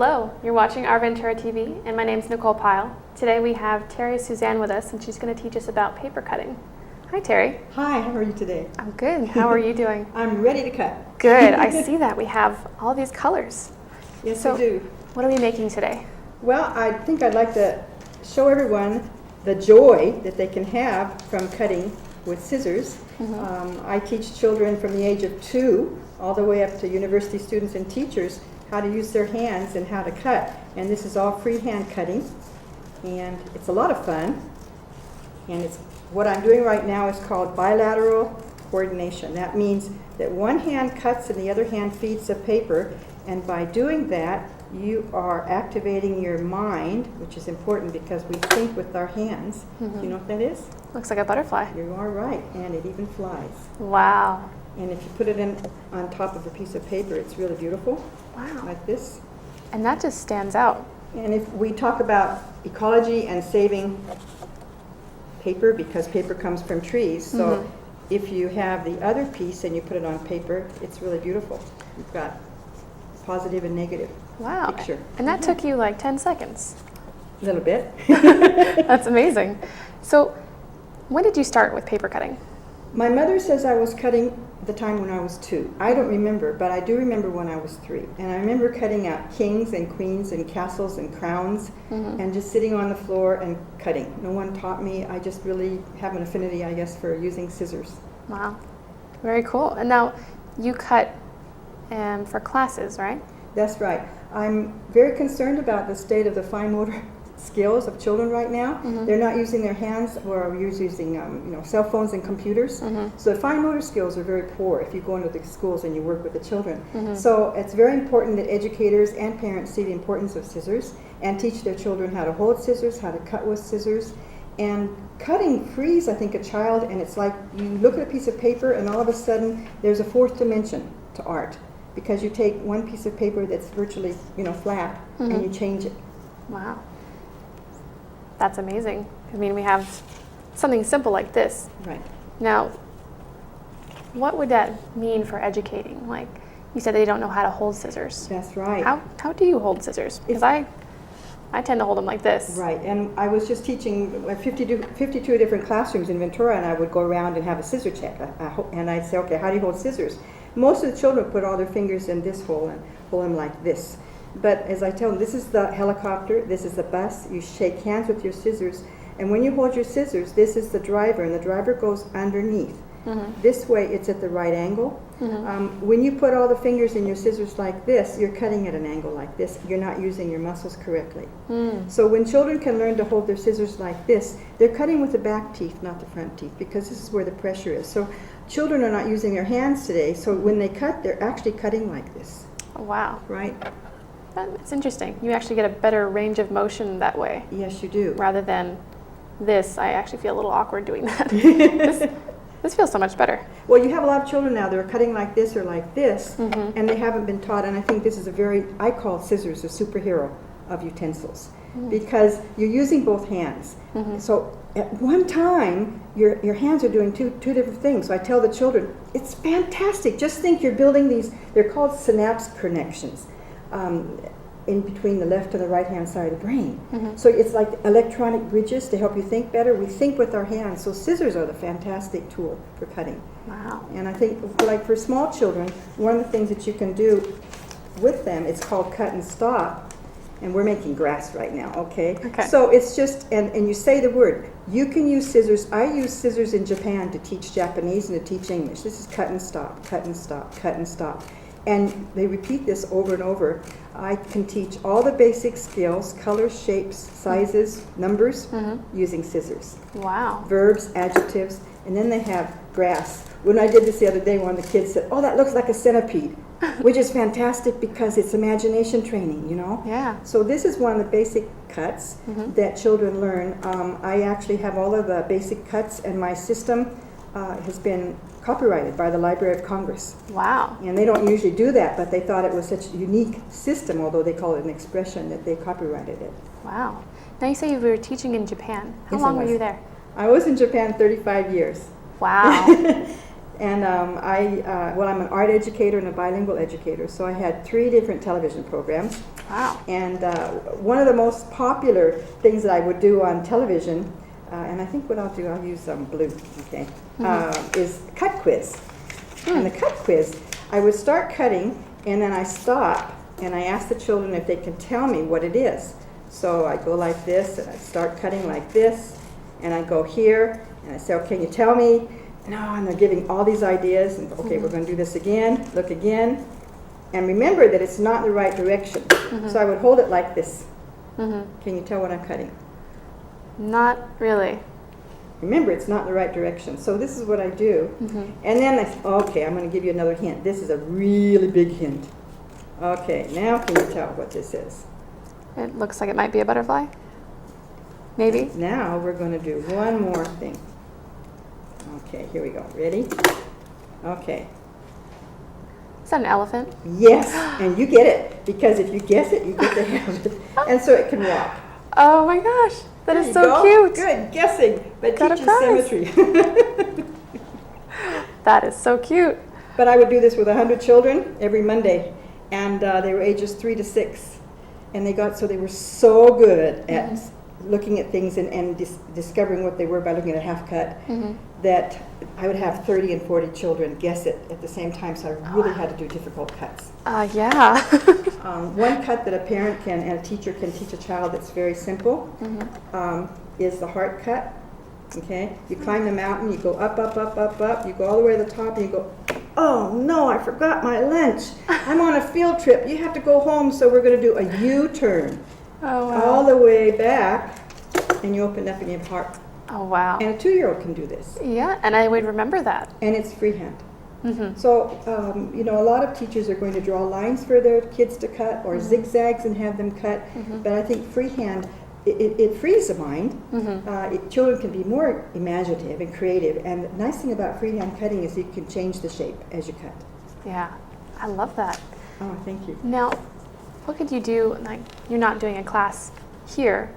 Hello, you're watching Our Ventura TV, and my name's Nicole Pyle. Today we have Teri Suzanne with us, and she's going to teach us about paper cutting. Hi, Teri. Hi, how are you today? I'm good. How are you doing? I'm ready to cut. Good. I see that. We have all these colors. Yes, so we do. What are we making today? Well, I think I'd like to show everyone the joy that they can have from cutting with scissors. I teach children from the age of 2 all the way up to university students and teachers how to use their hands and how to cut. And this is all freehand cutting, and it's a lot of fun. And it's what I'm doing right now is called bilateral coordination. That means that one hand cuts and the other hand feeds the paper, and by doing that you are activating your mind, which is important because we think with our hands. Do you know what that is? Looks like a butterfly. You are right, and it even flies. Wow. And if you put it in on top of a piece of paper, it's really beautiful. Wow. Like this. And that just stands out. And if we talk about ecology and saving paper, because paper comes from trees, so if you have the other piece and you put it on paper, it's really beautiful. You've got positive and negative picture. And that took you like 10 seconds. A little bit. That's amazing. So when did you start with paper cutting? My mother says I was cutting the time when I was 2. I don't remember, but I do remember when I was 3. And I remember cutting out kings and queens and castles and crowns and just sitting on the floor and cutting. No one taught me. I just really have an affinity, I guess, for using scissors. Wow. Very cool. And now you cut for classes, right? That's right. I'm very concerned about the state of the fine motor skills of children right now. They're not using their hands, or using cell phones and computers. So the fine motor skills are very poor if you go into the schools and you work with the children. So it's very important that educators and parents see the importance of scissors and teach their children how to hold scissors, how to cut with scissors. And cutting frees, I think, a child, and it's like you look at a piece of paper and all of a sudden there's a 4th dimension to art, because you take one piece of paper that's virtually flat and you change it. Wow. That's amazing. I mean, we have something simple like this. Right. Now, what would that mean for educating? Like, you said they don't know how to hold scissors. That's right. How do you hold scissors? Because I tend to hold them like this. Right, and I was just teaching 52 different classrooms in Ventura, and I would go around and have a scissor check. And I'd say, okay, how do you hold scissors? Most of the children put all their fingers in this hole and hold them like this. But as I tell them, this is the helicopter, this is the bus. You shake hands with your scissors, and when you hold your scissors, this is the driver, and the driver goes underneath. This way it's at the right angle. When you put all the fingers in your scissors like this, you're cutting at an angle like this. You're not using your muscles correctly. So when children can learn to hold their scissors like this, they're cutting with the back teeth, not the front teeth, because this is where the pressure is. So children are not using their hands today, so when they cut, they're actually cutting like this. Oh, wow. Right? That's interesting. You actually get a better range of motion that way. Yes, you do. Rather than this. I actually feel a little awkward doing that. This feels so much better. Well, you have a lot of children now that are cutting like this or like this, and they haven't been taught, and I think this is I call scissors a superhero of utensils, because you're using both hands. So at one time, your hands are doing two different things. So I tell the children, it's fantastic. Just think you're building these, they're called synapse connections. In between the left and the right hand side of the brain. So it's like electronic bridges to help you think better. We think with our hands, so scissors are the fantastic tool for cutting. Wow. And I think, like for small children, one of the things that you can do with them, it's called cut and stop, and we're making grass right now, okay? So it's just, and you say the word, you can use scissors. I use scissors in Japan to teach Japanese and to teach English. This is cut and stop, cut and stop, cut and stop. And they repeat this over and over. I can teach all the basic skills, colors, shapes, sizes, numbers, using scissors. Wow. Verbs, adjectives, and then they have grass. When I did this the other day, one of the kids said, oh, that looks like a centipede, which is fantastic because it's imagination training, Yeah. So this is one of the basic cuts that children learn. I actually have all of the basic cuts, and my system has been copyrighted by the Library of Congress. Wow. And they don't usually do that, but they thought it was such a unique system, although they call it an expression, that they copyrighted it. Wow. Now you say you were teaching in Japan. How long were you there? I was in Japan 35 years. Wow. And I'm an art educator and a bilingual educator, so I had 3 different television programs. Wow. And one of the most popular things that I would do on television, and I think what I'll do, I'll use blue, okay, is cut quiz. And the cut quiz, I would start cutting, and then I stop, and I ask the children if they can tell me what it is. So I go like this, and I start cutting like this, and I go here, and I say, okay, can you tell me? No, and they're giving all these ideas, and okay, we're going to do this again, look again, and remember that it's not in the right direction. So I would hold it like this. Can you tell what I'm cutting? Not really. Remember, it's not in the right direction. So this is what I do. And then okay, I'm going to give you another hint. This is a really big hint. Okay, now can you tell what this is? It looks like it might be a butterfly. Maybe. Now we're going to do one more thing. Okay, here we go. Ready? Okay. Is that an elephant? Yes, and you get it. Because if you guess it, you get to have it. And so it can walk. Oh my gosh, that is so Go. cute. Good guessing, but Got a teaches prize. symmetry. That is so cute. But I would do this with 100 children every Monday, and they were ages 3 to 6, and they were so good at looking at things and discovering what they were by looking at a half cut that I would have 30 and 40 children guess it at the same time. So I really had to do difficult cuts. Yeah. One cut that a parent and a teacher can teach a child that's very simple is the heart cut. Okay, you climb the mountain, you go up, up, up, up, up, you go all the way to the top, and you go, oh no, I forgot my lunch. I'm on a field trip. You have to go home, so we're going to do a U-turn. Oh wow. All the way back, and you open up and you have heart. Oh wow. And a 2-year-old can do this. Yeah, and I would remember that. And it's freehand. So, a lot of teachers are going to draw lines for their kids to cut or zigzags and have them cut. But I think freehand, it frees the mind. Children can be more imaginative and creative. And the nice thing about freehand cutting is you can change the shape as you cut. Yeah, I love that. Oh, thank you. Now, what could you do, like you're not doing a class here,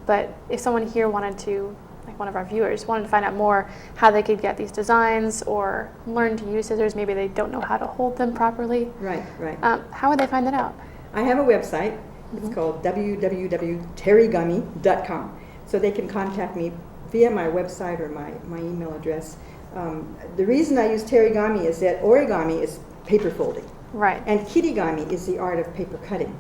but if someone here wanted to, like one of our viewers, wanted to find out more how they could get these designs or learn to use scissors, maybe they don't know how to hold them properly. Right, right. How would they find that out? I have a website. It's called www.terigummy.com. So they can contact me via my website or my email address. The reason I use terigami is that origami is paper folding. Right. And kirigami is the art of paper cutting.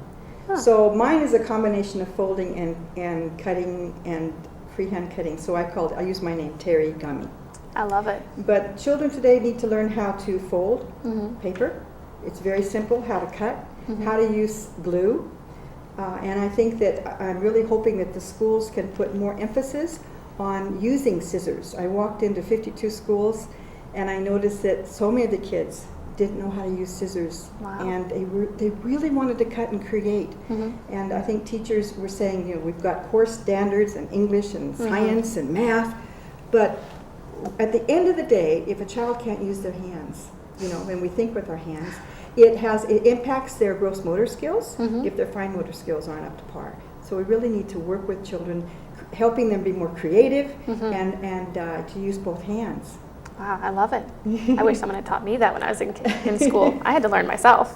So mine is a combination of folding and cutting and freehand cutting. So I use my name, Teri Gummy. I love it. But children today need to learn how to fold paper. It's very simple how to cut, how to use glue. And I think that I'm really hoping that the schools can put more emphasis on using scissors. I walked into 52 schools and I noticed that so many of the kids didn't know how to use scissors. Wow. And they really wanted to cut and create. And I think teachers were saying, we've got course standards and English and science and math, but at the end of the day, if a child can't use their hands, when we think with our hands, it impacts their gross motor skills if their fine motor skills aren't up to par. So we really need to work with children, helping them be more creative and to use both hands. Wow, I love it. I wish someone had taught me that when I was in school. I had to learn myself.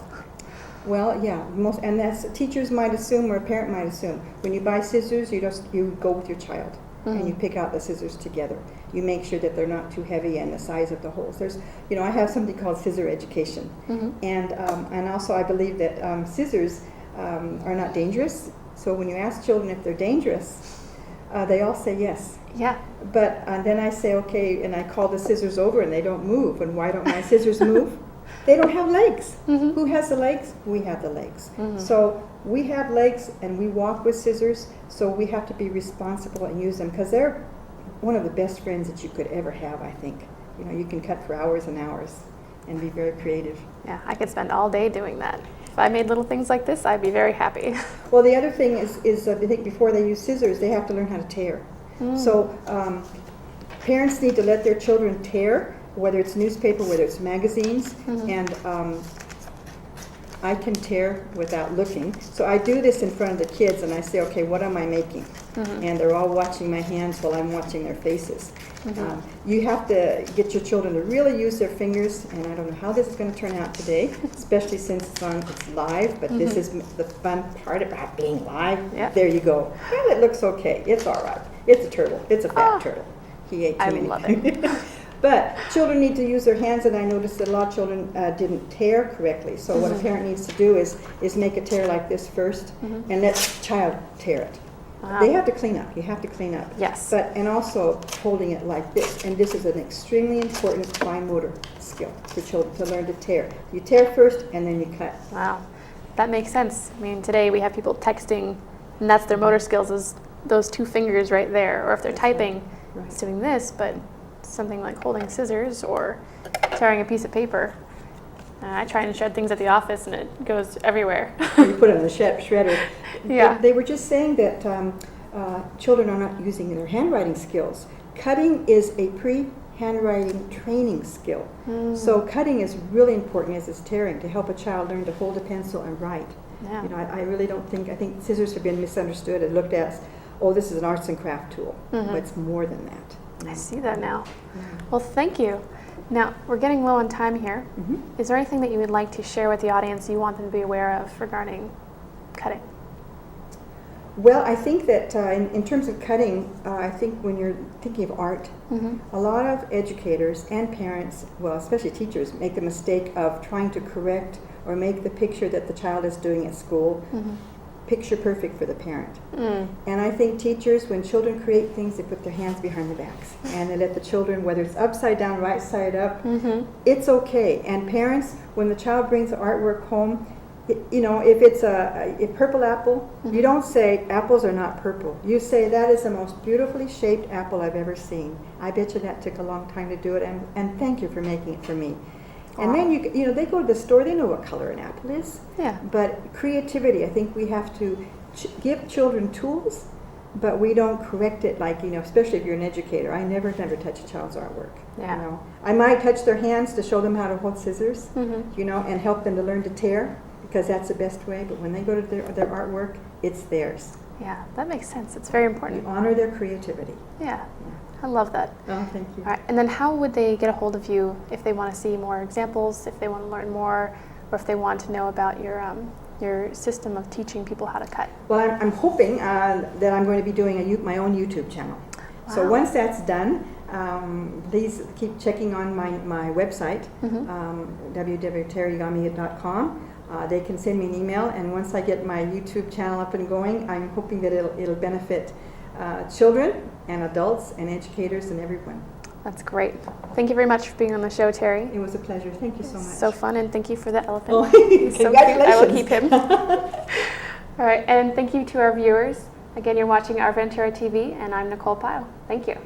Well, yeah, and that's teachers might assume or a parent might assume. When you buy scissors, you go with your child and you pick out the scissors together. You make sure that they're not too heavy and the size of the holes. There's, I have something called scissor education, and also I believe that scissors are not dangerous. So when you ask children if they're dangerous, they all say yes. Yeah. But then I say, okay, and I call the scissors over and they don't move. And why don't my scissors move? They don't have legs. Who has the legs? We have the legs. So we have legs and we walk with scissors, so we have to be responsible and use them because they're one of the best friends that you could ever have, I think. You can cut for hours and hours and be very creative. Yeah, I could spend all day doing that. If I made little things like this, I'd be very happy. Well, the other thing is I think before they use scissors, they have to learn how to tear. So parents need to let their children tear, whether it's newspaper, whether it's magazines, and I can tear without looking. So I do this in front of the kids and I say, okay, what am I making? and they're all watching my hands while I'm watching their faces. You have to get your children to really use their fingers, and I don't know how this is going to turn out today, especially since it's live, but this is the fun part about being live. Yep. There you go. Well, it looks okay. It's all right. It's a turtle. It's a fat turtle. He ate too many. I love it. But children need to use their hands, and I noticed that a lot of children didn't tear correctly. So what a parent needs to do is make a tear like this first, and let the child tear it. Wow. They have to clean up. You have to clean up. Yes. And also holding it like this. And this is an extremely important fine motor skill for children to learn to tear. You tear first, and then you cut. Wow, that makes sense. I mean, today we have people texting, and that's their motor skills, is those two fingers right there. Or if they're typing, it's doing this, but something like holding scissors or tearing a piece of paper. I try and shred things at the office, and it goes everywhere. You put it in the shredder. Yeah. They were just saying that children are not using their handwriting skills. Cutting is a pre-handwriting training skill. So cutting is really important, as is tearing, to help a child learn to hold a pencil and write. Yeah. You know, I really don't think, I think scissors have been misunderstood and looked at as, oh, this is an arts and craft tool. But it's more than that. I see that now. Well, thank you. Now, we're getting low on time here. Is there anything that you would like to share with the audience you want them to be aware of regarding cutting? Well, I think that in terms of cutting, I think when you're thinking of art, a lot of educators and parents, well, especially teachers, make the mistake of trying to correct or make the picture that the child is doing at school picture perfect for the parent. And I think teachers, when children create things, they put their hands behind their backs and they let the children, whether it's upside down, right side up, it's okay. And parents, when the child brings the artwork home, you know, if it's a purple apple, you don't say apples are not purple. You say that is the most beautifully shaped apple I've ever seen. I bet you that took a long time to do it, and thank you for making it for me. And then you know, they go to the store, they know what color an apple is. Yeah. But creativity, I think we have to give children tools, but we don't correct it like, you know, especially if you're an educator. I never touch a child's artwork. Yeah. You know, I might touch their hands to show them how to hold scissors, you know, and help them to learn to tear, because that's the best way. But when they go to their artwork, it's theirs. Yeah, that makes sense. It's very important. We honor their creativity. Yeah. I love that. Oh, thank you. All right. And then how would they get a hold of you if they want to see more examples, if they want to learn more, or if they want to know about your system of teaching people how to cut? Well, I'm hoping that I'm going to be doing my own YouTube channel. Wow. So once that's done, please keep checking on my website, www.teriSuzanne.com. They can send me an email, and once I get my YouTube channel up and going, I'm hoping that it'll benefit children and adults and educators and everyone. That's great. Thank you very much for being on the show, Teri. It was a pleasure. Thank you so much. So fun, and thank you for the elephant. Oh, He's so cute. I will congratulations. keep him. All right, and thank you to our viewers. Again, you're watching Our Ventura TV, and I'm Nicole Pyle. Thank you.